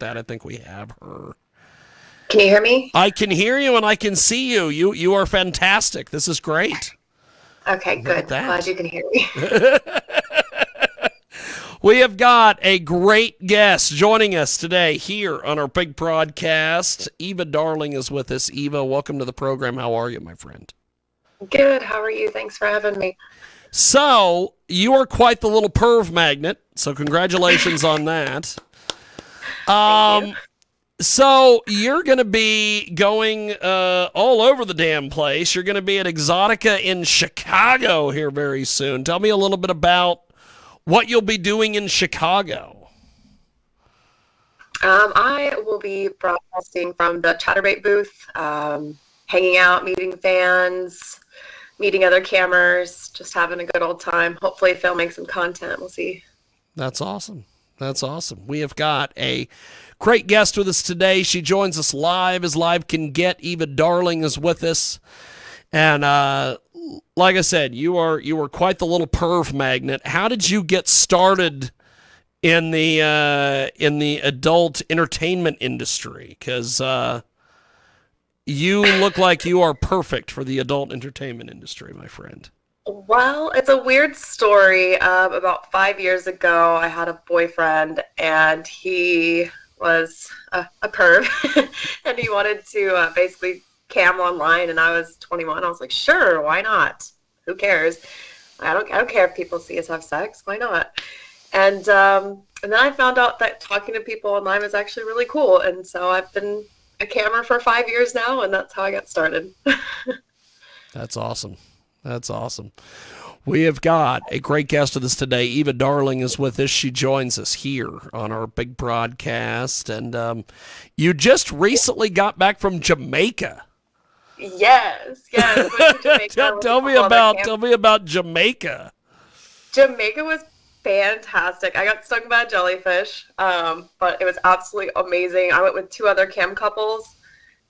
that. I think we have her. Can you hear me? I can hear you and I can see you. You are fantastic. This is great. Okay, Look good. at that. Glad you can hear me. We have got a great guest joining us today here on our big broadcast. Eva Darling is with us. Eva, welcome to the program. How are you, my friend? Good. How are you? Thanks for having me. So, you are quite the little perv magnet, so congratulations on that. Thank you. So, you're going to be going all over the damn place. You're going to be at Exotica in Chicago here very soon. Tell me a little bit about what you'll be doing in Chicago. I will be broadcasting from the Chatterbait booth, hanging out, meeting fans, meeting other cammers, just having a good old time. Hopefully filming some content. We'll see. That's awesome. That's awesome. We have got a great guest with us today. She joins us live as live can get. Eva Darling is with us. And like I said, you are quite the little perv magnet. How did you get started in the adult entertainment industry? Because you look like you are perfect for the adult entertainment industry, my friend. Well, it's a weird story. About 5 years ago, I had a boyfriend, and he was a perv, and he wanted to basically cam online, and I was 21. I was like, sure, why not? Who cares? I don't care if people see us have sex. Why not? And then I found out that talking to people online was actually really cool, and so I've been a camera for 5 years now, and that's how I got started. That's awesome. That's awesome. We have got a great guest with us today. Eva Darling is with us. She joins us here on our big broadcast. And you just recently got back from Jamaica. Yes. Went to Jamaica tell me about Jamaica. Jamaica was fantastic. I got stung by a jellyfish, but it was absolutely amazing. I went with 2 other cam couples.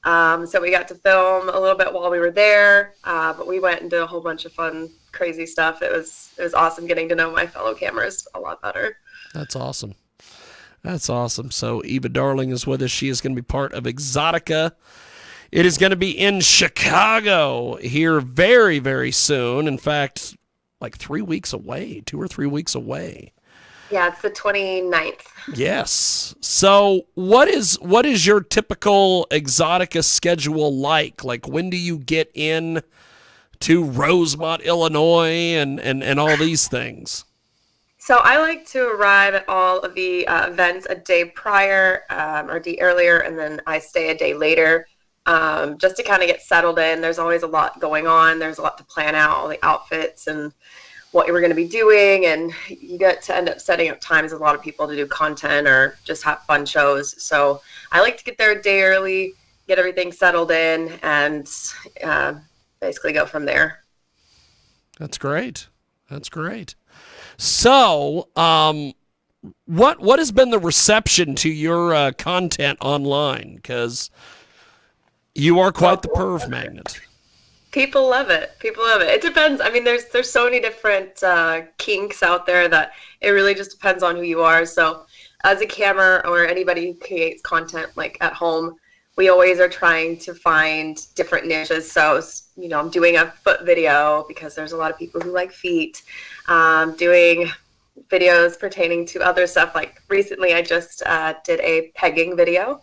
So we got to film a little bit while we were there, but we went and did a whole bunch of fun, crazy stuff. It was awesome getting to know my fellow cammers a lot better. That's awesome. That's awesome. So Eva Darling is with us. She is going to be part of Exotica. It is going to be in Chicago here very, very soon. In fact, like 3 weeks away, 2 or 3 weeks away. Yeah, it's the 29th. Yes. So what is your typical Exotica schedule like? Like, when do you get in to Rosemont, Illinois, and all these things? So I like to arrive at all of the events a day prior or a day earlier, and then I stay a day later just to kind of get settled in. There's always a lot going on. There's a lot to plan out, all the outfits and what we're going to be doing, and you get to end up setting up times with a lot of people to do content or just have fun shows. So I like to get there a day early, get everything settled in, and basically go from there. That's great. That's great. So what has been the reception to your content online? Because you are quite the perv magnet. People love it. It depends. I mean, there's so many different kinks out there that it really just depends on who you are. So as a camera or anybody who creates content like at home, we always are trying to find different niches. So, I'm doing a foot video because there's a lot of people who like feet, doing videos pertaining to other stuff. Like recently I just did a pegging video.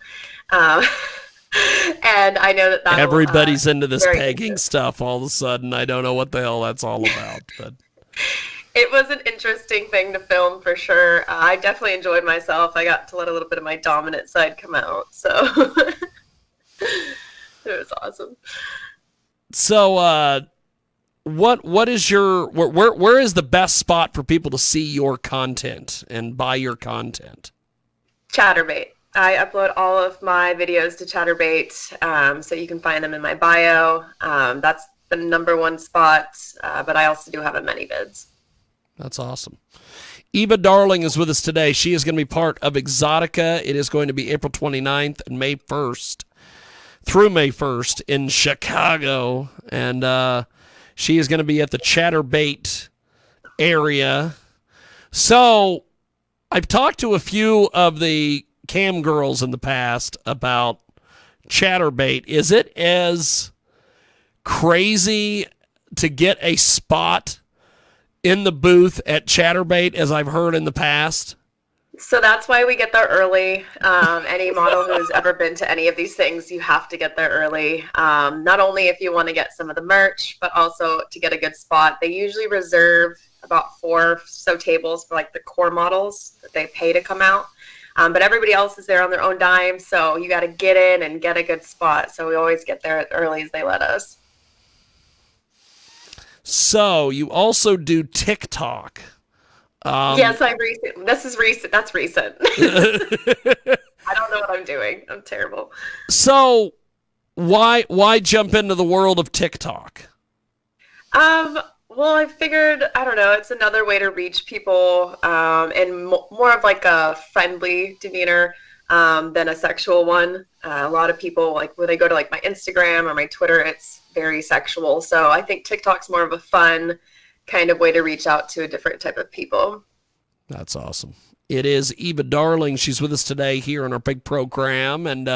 And I know that everybody's into this pegging stuff all of a sudden. I don't know what the hell that's all about, but it was an interesting thing to film for sure. I definitely enjoyed myself. I got to let a little bit of my dominant side come out, so it was awesome. So, what is your where is the best spot for people to see your content and buy your content? Chatterbait. I upload all of my videos to Chatterbait, so you can find them in my bio. That's the #1 spot, but I also do have a ManyVids. That's awesome. Eva Darling is with us today. She is going to be part of Exotica. It is going to be April 29th and May 1st through May 1st in Chicago, and she is going to be at the Chatterbait area. So I've talked to a few of the cam girls in the past about Chatterbait. Is it as crazy to get a spot in the booth at Chatterbait as I've heard in the past? So that's why we get there early. Any model who's ever been to any of these things, you have to get there early. Not only if you want to get some of the merch, but also to get a good spot. They usually reserve about 4 or so tables for like the core models that they pay to come out. But everybody else is there on their own dime, so you got to get in and get a good spot. So we always get there as early as they let us. So you also do TikTok. Yes, I'm recent. This is recent. That's recent. I don't know what I'm doing. I'm terrible. So why jump into the world of TikTok? Well, I figured, I don't know, it's another way to reach people in more of like a friendly demeanor than a sexual one. A lot of people, like when they go to like my Instagram or my Twitter, it's very sexual. So I think TikTok's more of a fun kind of way to reach out to a different type of people. That's awesome. It is Eva Darling. She's with us today here on our big program. And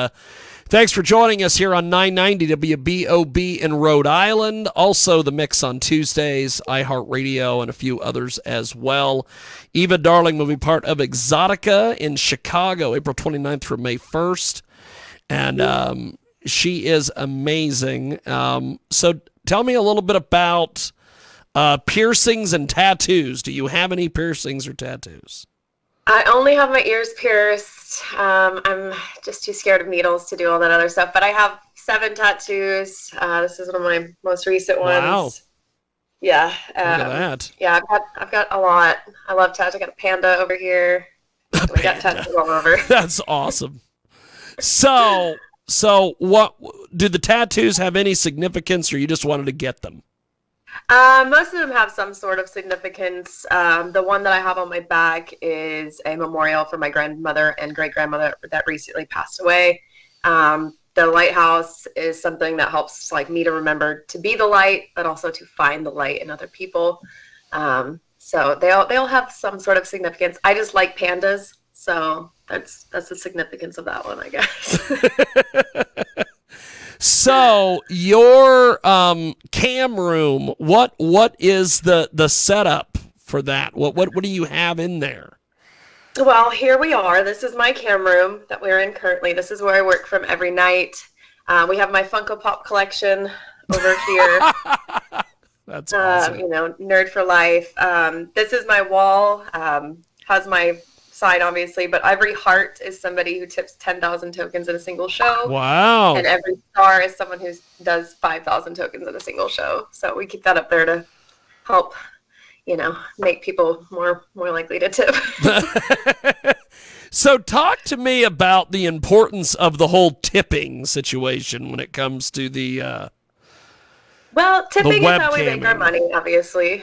thanks for joining us here on 990 WBOB in Rhode Island. Also the Mix on Tuesdays, iHeartRadio, and a few others as well. Eva Darling will be part of Exotica in Chicago, April 29th through May 1st. And she is amazing. So tell me a little bit about piercings and tattoos. Do you have any piercings or tattoos? I only have my ears pierced. I'm just too scared of needles to do all that other stuff. But I have 7 tattoos. This is one of my most recent ones. Wow. Yeah. Look at that. Yeah, I've got a lot. I love tattoos. I got a panda over here. We got tattoos all over. That's awesome. So what do the tattoos have any significance, or you just wanted to get them? Most of them have some sort of significance. The one that I have on my back is a memorial for my grandmother and great-grandmother that recently passed away. The lighthouse is something that helps like me to remember to be the light, but also to find the light in other people. So they all have some sort of significance. I just like pandas, so that's the significance of that one, I guess. So your cam room, what is the setup for that? What do you have in there? Well, here we are. This is my cam room that we're in currently. This is where I work from every night. We have my Funko Pop collection over here. That's awesome. Nerd for life. This is my wall. Has my sign, obviously, but every heart is somebody who tips 10,000 tokens in a single show. Wow. And every star is someone who does 5,000 tokens in a single show. So we keep that up there to help, make people more likely to tip. So talk to me about the importance of the whole tipping situation when it comes to the well, tipping is how we webcamming. make our money, obviously.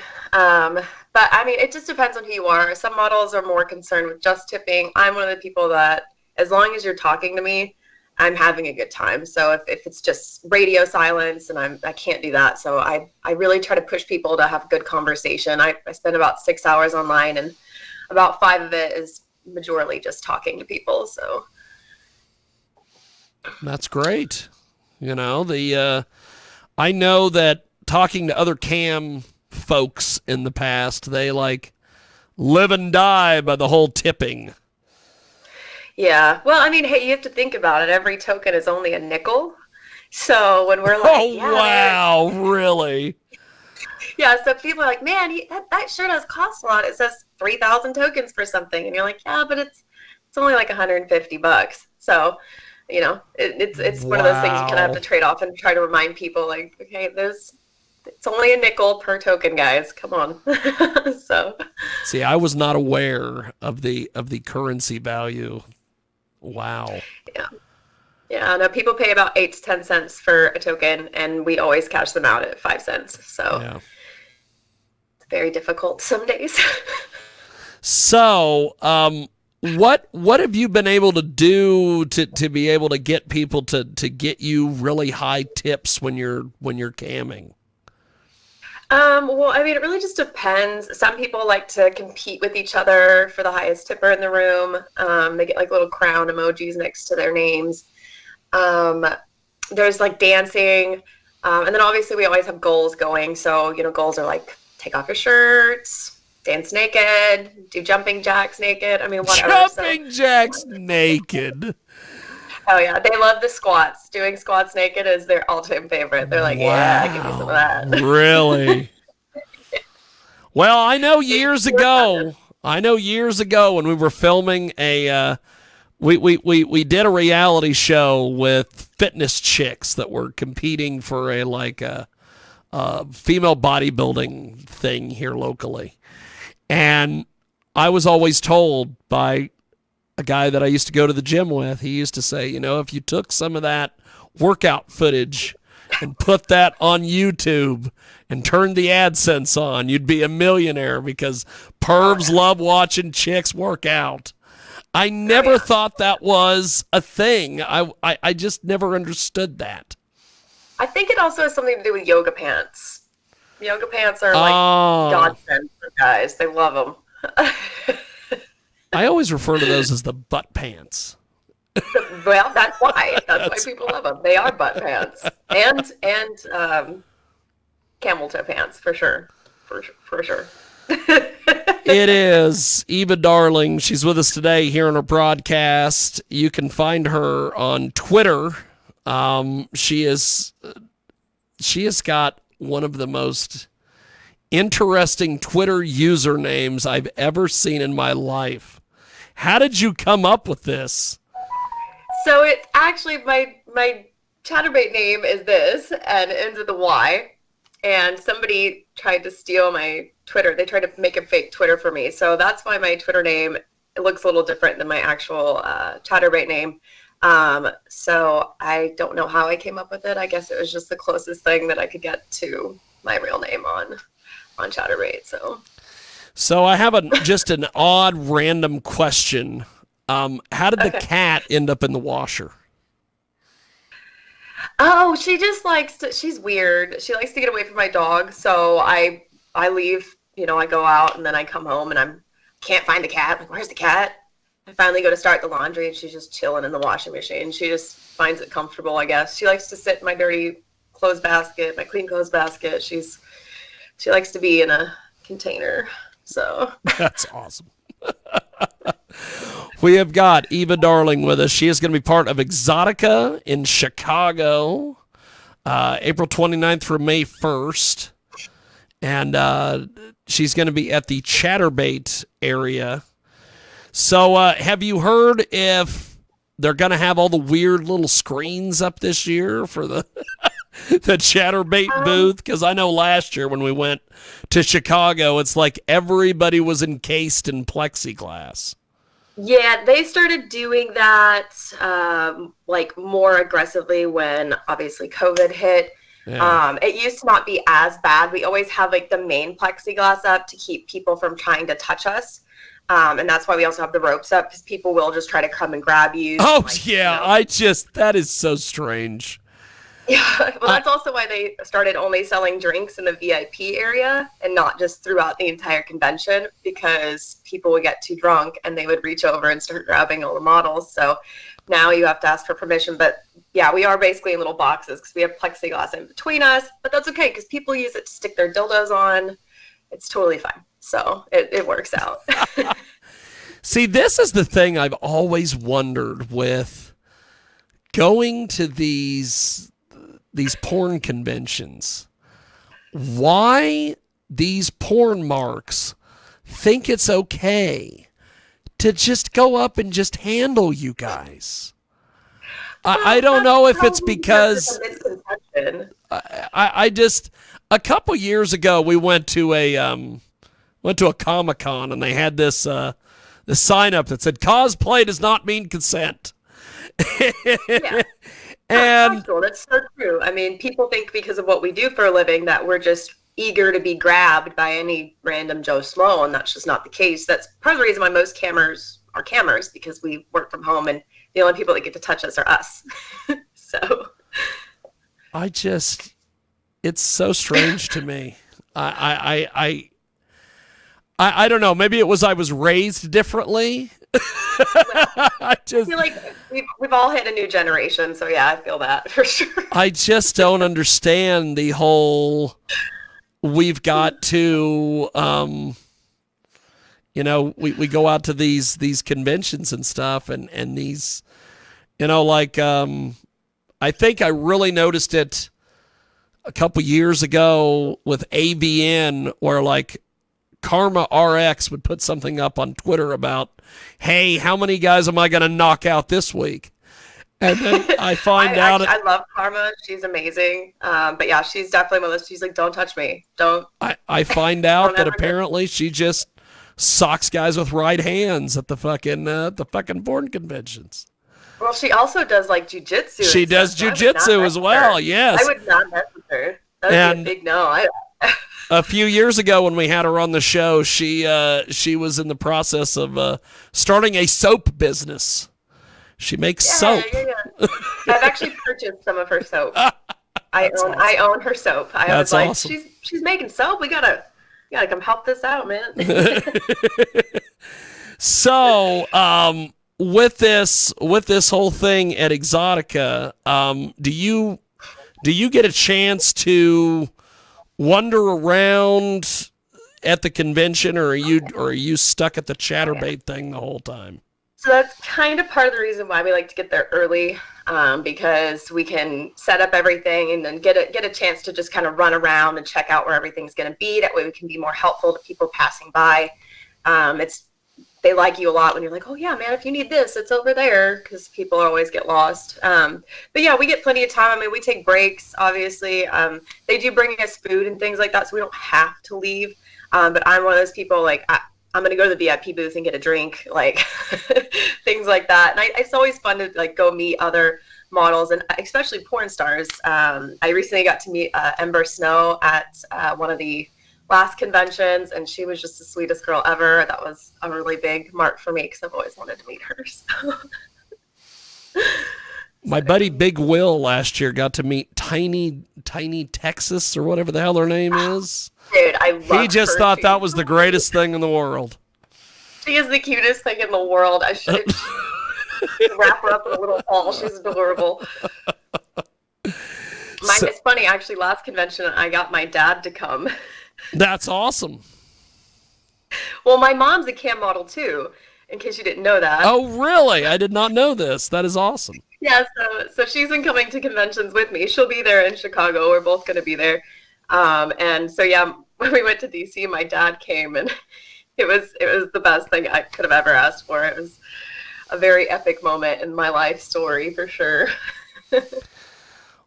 But I mean, it just depends on who you are. Some models are more concerned with just tipping. I'm one of the people that, as long as you're talking to me, I'm having a good time. So if it's just radio silence, and I can't do that. So I really try to push people to have good conversation. I spend about 6 hours online, and about 5 of it is majorly just talking to people. So that's great. I know that talking to other cam folks in the past, they like live and die by the whole tipping. Yeah. Well, I mean, hey, you have to think about it. Every token is only a nickel. So when we're like, wow, really? Yeah, so people are like, man, that sure does cost a lot. It says 3,000 tokens for something. And you're like, yeah, but it's only like $150. So, it's one of those things you kind of have to trade off and try to remind people, like, okay, it's only a nickel per token, guys. Come on. So. See, I was not aware of the currency value. Wow. Yeah. Yeah, no, people pay about 8 to 10 cents for a token, and we always cash them out at 5 cents. So yeah. It's very difficult some days. So, what have you been able to do to be able to get people to get you really high tips when you're camming? Well, I mean, it really just depends. Some people like to compete with each other for the highest tipper in the room. They get like little crown emojis next to their names. Um, there's like dancing. And then obviously we always have goals going. So, goals are like take off your shirts, dance naked, do jumping jacks naked. I mean, whatever. Jumping jacks naked. Oh yeah, they love the squats. Doing squats naked is their all-time favorite. They're like, yeah, give me some of Wow. that. Really? Well, I know years Super effective. ago when we were filming we did a reality show with fitness chicks that were competing for a female bodybuilding thing here locally. And I was always told by a guy that I used to go to the gym with, he used to say, if you took some of that workout footage and put that on YouTube and turned the AdSense on, you'd be a millionaire because pervs love watching chicks work out. I never thought that was a thing. I just never understood that. I think it also has something to do with yoga pants. Yoga pants are like godsend for guys. They love them. I always refer to those as the butt pants. Well, that's why. That's why people love them. They are butt pants and camel toe pants for sure. For sure. It is Eva Darling. She's with us today here on our broadcast. You can find her on Twitter. She has got one of the most interesting Twitter usernames I've ever seen in my life. How did you come up with this? So it's actually my chatterbait name is this and it ends with a Y. And somebody tried to steal my Twitter. They tried to make a fake Twitter for me. So that's why my Twitter name, it looks a little different than my actual chatterbait name. So I don't know how I came up with it. I guess it was just the closest thing that I could get to my real name on chatterbait. So I have just an odd random question. How did the cat end up in the washer? Oh, she just likes to, she's weird. She likes to get away from my dog. So I leave, I go out and then I come home and can't find the cat. Like, where's the cat? I finally go to start the laundry and she's just chilling in the washing machine. She just finds it comfortable, I guess. She likes to sit in my dirty clothes basket, my clean clothes basket. She likes to be in a container. So that's awesome. We have got Eva Darling with us. She is going to be part of Exotica in Chicago, April 29th through May 1st. And she's going to be at the Chatterbait area. So have you heard if they're going to have all the weird little screens up this year for the the Chatterbait booth? Because I know last year when we went to Chicago, it's like everybody was encased in plexiglass. Yeah, they started doing that like more aggressively when obviously COVID hit. Yeah. It used to not be as bad. We always have like the main plexiglass up to keep people from trying to touch us. And that's why we also have the ropes up because people will just try to come and grab you. Oh, yeah. That is so strange. Yeah, well, that's also why they started only selling drinks in the VIP area and not just throughout the entire convention because people would get too drunk and they would reach over and start grabbing all the models. So now you have to ask for permission. But yeah, we are basically in little boxes because we have plexiglass in between us. But that's okay because people use it to stick their dildos on. It's totally fine. So it works out. See, this is the thing I've always wondered with going to these porn conventions. Why these porn marks think it's okay to just go up and just handle you guys. I don't know if it's because I just a couple years ago we went to a Comic-Con and they had this sign up that said cosplay does not mean consent. Yeah. And that's so true. I mean, people think because of what we do for a living that we're just eager to be grabbed by any random Joe Schmo, and that's just not the case. That's part of the reason why most cammers are cammers, because we work from home and the only people that get to touch us are us. So it's so strange to me. I don't know. Maybe it was I was raised differently. I feel like we've all hit a new generation, so yeah, I feel that for sure. I just don't understand the whole. We've got to, we go out to these conventions and stuff, and these, I think I really noticed it a couple years ago with AVN, where like Karma RX would put something up on Twitter about, hey, how many guys am I going to knock out this week? And then I find out. I love Karma. She's amazing. But yeah, she's definitely one of those. She's like, don't touch me. Don't. I find out that apparently she just socks guys with right hands at the fucking porn conventions. Well, she also does like jujitsu. She does jujitsu as well. Yes. I would not mess with her. That would be a big no. A few years ago when we had her on the show, she was in the process of starting a soap business. She makes soap. Yeah. I've actually purchased some of her soap. I own her soap. I was like, awesome. She's making soap. We gotta come help this out, man. So, with this whole thing at Exotica, do you get a chance to wander around at the convention, or are you stuck at the Chatterbait thing the whole time? So that's kind of part of the reason why we like to get there early, because we can set up everything and then get a chance to just kind of run around and check out where everything's going to be. That way we can be more helpful to people passing by. They like you a lot when you're like, oh yeah, man, if you need this, it's over there, because people always get lost. But yeah, we get plenty of time. I mean, we take breaks, obviously. They do bring us food and things like that, so we don't have to leave. But I'm one of those people, like, I'm going to go to the VIP booth and get a drink, like things like that. And it's always fun to like go meet other models, and especially porn stars. I recently got to meet Ember Snow at one of the last conventions, and she was just the sweetest girl ever. That was a really big mark for me because I've always wanted to meet her. So. My buddy Big Will last year got to meet Tiny Texas, or whatever the hell her name is. Dude, I love her. He just thought that was the greatest thing in the world. She is the cutest thing in the world. I should wrap her up in a little ball. She's adorable. It's funny, actually, last convention, I got my dad to come. That's awesome. Well, my mom's a cam model, too, in case you didn't know that. Oh, really? I did not know this. That is awesome. Yeah, so she's been coming to conventions with me. She'll be there in Chicago. We're both going to be there. And so, yeah, when we went to DC, my dad came, and it was the best thing I could have ever asked for. It was a very epic moment in my life story, for sure.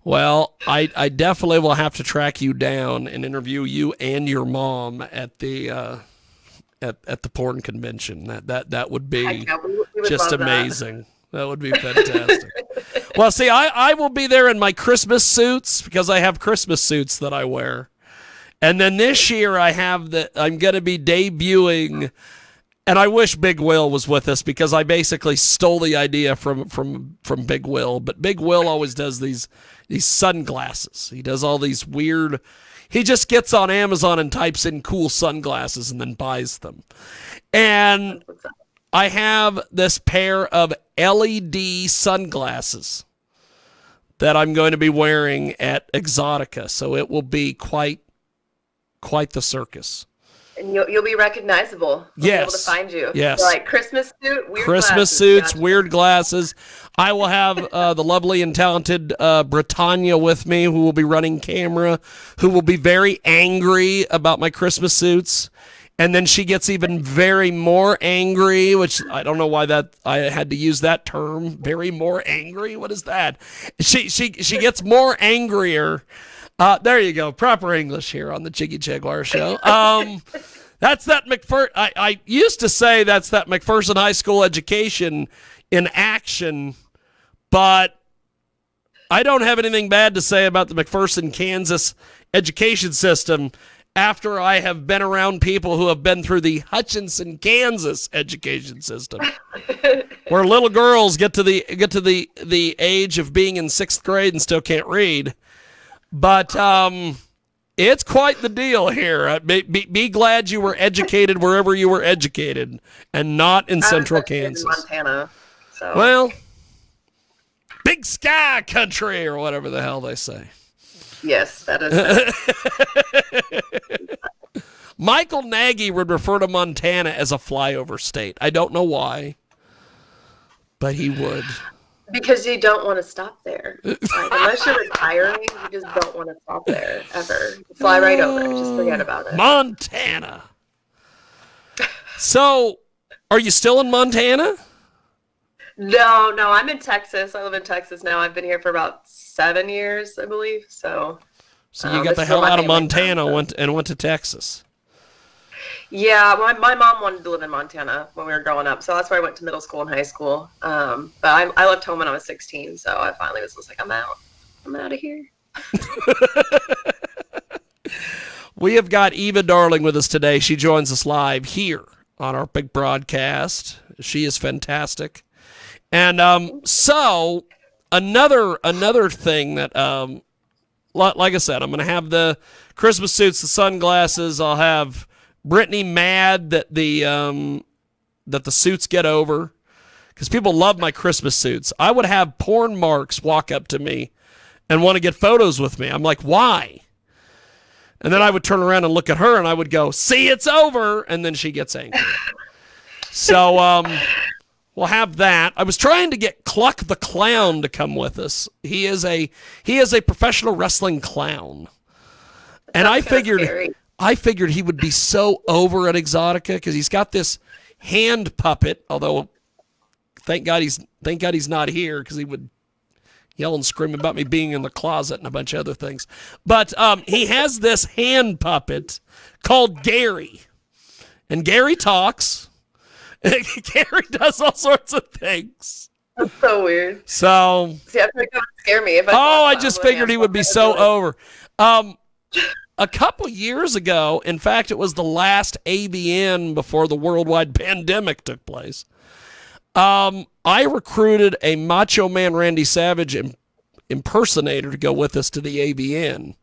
Well, I definitely will have to track you down and interview you and your mom at the at the porn convention. That would be we would just amazing. That would be fantastic. Well, see, I will be there in my Christmas suits, because I have Christmas suits that I wear. And then this year I'm going to be debuting, and I wish Big Will was with us, because I basically stole the idea from Big Will. But Big Will always does these sunglasses. He does all these weird. He just gets on Amazon and types in cool sunglasses and then buys them. And I have this pair of LED sunglasses that I'm going to be wearing at Exotica, so it will be quite the circus. And you'll be recognizable. We'll be able to find you. Yes. So like Christmas suit, weird Christmas glasses. suits, Gotcha. Weird glasses. I will have the lovely and talented Britannia with me, who will be running camera, who will be very angry about my Christmas suits. And then she gets even very more angry, which I don't know why that I had to use that term. Very more angry? What is that? She gets more angrier. There you go. Proper English here on the Jiggy Jaguar show. That's that McPherson. I used to say that's that McPherson High School education in action, but I don't have anything bad to say about the McPherson, Kansas education system after I have been around people who have been through the Hutchinson, Kansas education system, where little girls get to the age of being in 6th grade and still can't read. But It's quite the deal here. Be glad you were educated wherever you were educated and not in I was central educated in Kansas. Montana, so Well, big sky country or whatever the hell they say. yes, that is it. Michael Nagy would refer to Montana as a flyover state. I don't know why, but he would. Because you don't want to stop there. Like, unless you're retiring, you just don't want to stop there ever. You fly right over. Just forget about it. Montana. So, are you still in Montana? No, I'm in Texas. I live in Texas now. I've been here for about 7 years, I believe. So you got the hell out of Montana and went to Texas. Yeah, my mom wanted to live in Montana when we were growing up, so that's where I went to middle school and high school. But I left home when I was 16, so I finally was just like, I'm out. I'm out of here. We have got Eva Darling with us today. She joins us live here on our big broadcast. She is fantastic. And so another thing that, like I said, I'm going to have the Christmas suits, the sunglasses. I'll have Brittany mad that the suits get over because people love my Christmas suits. I would have porn marks walk up to me and want to get photos with me. I'm like, why? And then I would turn around and look at her and I would go, see, it's over. And then she gets angry. So we'll have that. I was trying to get Cluck the Clown to come with us. He is a professional wrestling clown. And I figured he would be so over at Exotica because he's got this hand puppet, although thank God he's not here because he would yell and scream about me being in the closet and a bunch of other things. But he has this hand puppet called Gary. And Gary talks. Gary does all sorts of things. That's so weird. So, see, I think it would scare me. I just figured he would be so over. A couple years ago, in fact, it was the last AVN before the worldwide pandemic took place. I recruited a Macho Man Randy Savage impersonator to go with us to the AVN.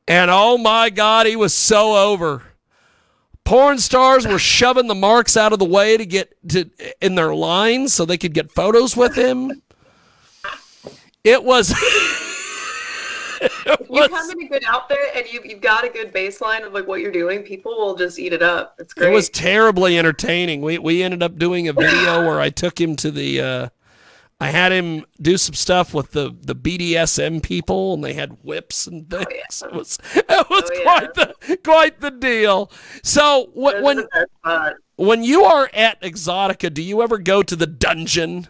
And oh my God, he was so over. Porn stars were shoving the marks out of the way to get in their lines so they could get photos with him. It was... If you come in a good outfit and you've got a good baseline of like what you're doing, people will just eat it up. It's great. It was terribly entertaining. We ended up doing a video where I took him to the I had him do some stuff with the BDSM people, and they had whips and things. Oh, yeah. It was quite the deal. So when you are at Exotica, do you ever go to the dungeon?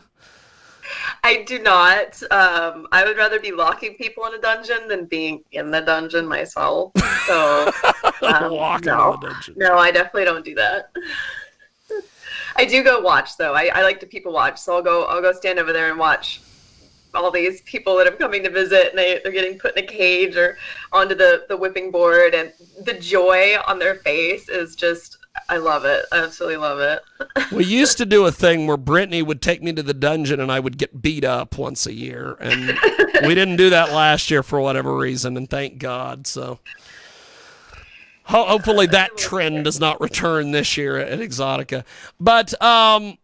I do not. I would rather be locking people in a dungeon than being in the dungeon myself. So, no, I definitely don't do that. I do go watch though. I like to people watch, so I'll go stand over there and watch all these people that are coming to visit, and they're getting put in a cage or onto the whipping board, and the joy on their face is just. I love it. I absolutely love it. We used to do a thing where Brittany would take me to the dungeon and I would get beat up once a year. And we didn't do that last year for whatever reason, and thank God. So hopefully that trend does not return this year at Exotica. But I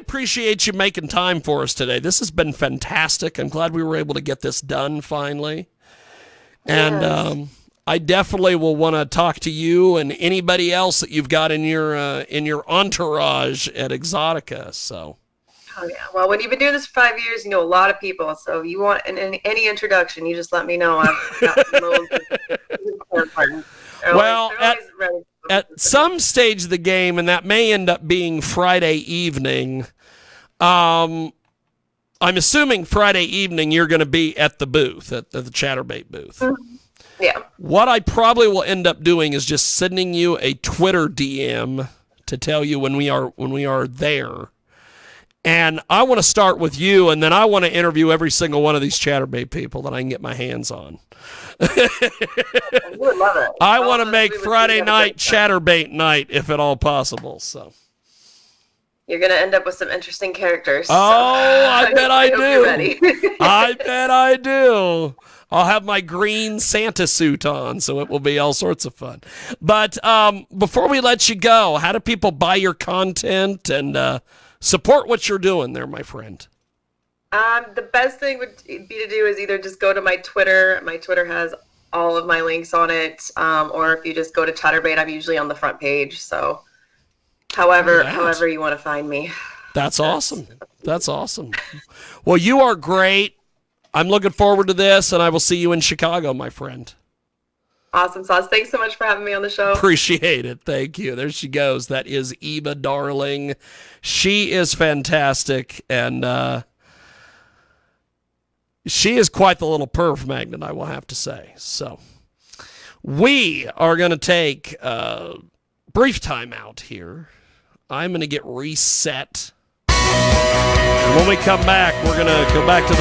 appreciate you making time for us today. This has been fantastic. I'm glad we were able to get this done finally. And Yes. I definitely will want to talk to you and anybody else that you've got in your entourage at Exotica. So. Oh yeah. Well, when you've been doing this for 5 years, you know a lot of people. So if you want any introduction, you just let me know. I've got loads of partners. Well, at some stage of the game, and that may end up being Friday evening. I'm assuming Friday evening you're going to be at the booth, at the Chatterbait booth. Mm-hmm. Yeah. What I probably will end up doing is just sending you a Twitter DM to tell you when we are there. And I want to start with you, and then I want to interview every single one of these Chatterbait people that I can get my hands on. I would love it. I want to make Friday night Chatterbait night, if at all possible. So. You're going to end up with some interesting characters. Oh, I bet I do. Ready. I bet I do. I'll have my green Santa suit on, so it will be all sorts of fun. But before we let you go, how do people buy your content and support what you're doing there, my friend? The best thing would be to do is either just go to my Twitter. My Twitter has all of my links on it, or if you just go to Chatterbait, I'm usually on the front page. So, however you want to find me. That's awesome. That's awesome. Well, you are great. I'm looking forward to this, and I will see you in Chicago, my friend. Awesome sauce. Thanks so much for having me on the show. Appreciate it. Thank you. There she goes. That is Eva Darling. She is fantastic, and she is quite the little perv magnet, I will have to say. So we are going to take a brief time out here. I'm going to get reset. And when we come back, we're going to go back to the